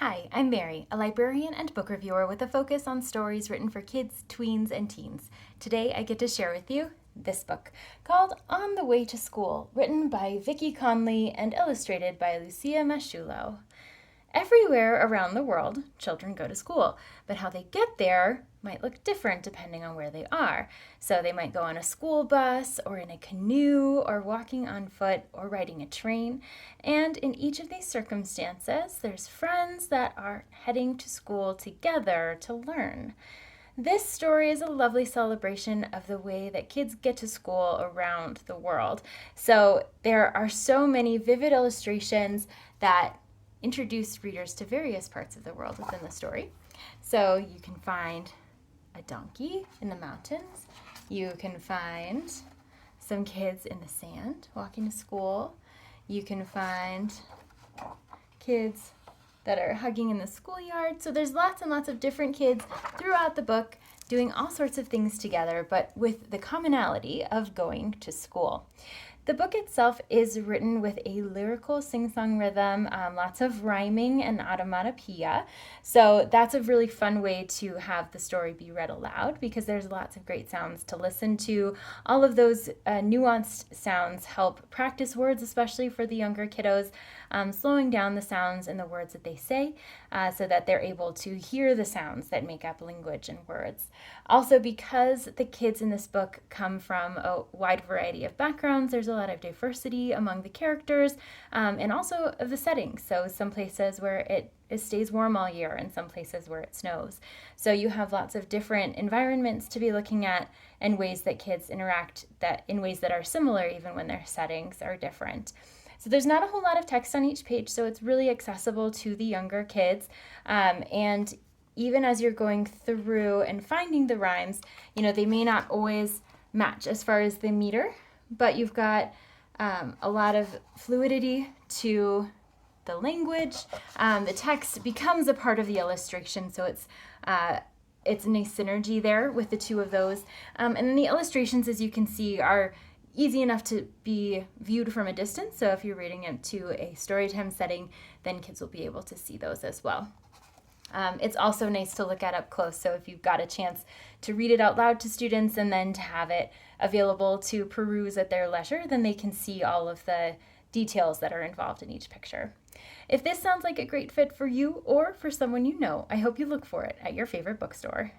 Hi, I'm Mary, a librarian and book reviewer with a focus on stories written for kids, tweens, and teens. Today I get to share with you this book called On the Way to School, written by Vicki Conley and illustrated by Lucia Masciullo. Everywhere around the world, children go to school, but how they get there might look different depending on where they are. So they might go on a school bus, or in a canoe, or walking on foot, or riding a train. And in each of these circumstances, there's friends that are heading to school together to learn. This story is a lovely celebration of the way that kids get to school around the world. So there are so many vivid illustrations that introduce readers to various parts of the world within the story. So you can find a donkey in the mountains. You can find some kids in the sand walking to school. You can find kids that are hugging in the schoolyard. So there's lots and lots of different kids throughout the book doing all sorts of things together, but with the commonality of going to school. The book itself is written with a lyrical sing-song rhythm, lots of rhyming and automatopoeia. So that's a really fun way to have the story be read aloud because there's lots of great sounds to listen to. All of those nuanced sounds help practice words, especially for the younger kiddos, slowing down the sounds in the words that they say so that they're able to hear the sounds that make up language and words. Also, because the kids in this book come from a wide variety of backgrounds, there's a lot of diversity among the characters and also of the settings. So some places where it stays warm all year and some places where it snows. So you have lots of different environments to be looking at and ways that kids interact that in ways that are similar even when their settings are different. So there's not a whole lot of text on each page, so it's really accessible to the younger kids. And even as you're going through and finding the rhymes, they may not always match as far as the meter, but you've got a lot of fluidity to the language. The text becomes a part of the illustration, so it's a nice synergy there with the two of those. And then the illustrations, as you can see, are easy enough to be viewed from a distance. So if you're reading it to a storytime setting, then kids will be able to see those as well. It's also nice to look at up close. So if you've got a chance to read it out loud to students and then to have it available to peruse at their leisure, then they can see all of the details that are involved in each picture. If this sounds like a great fit for you or for someone you know, I hope you look for it at your favorite bookstore.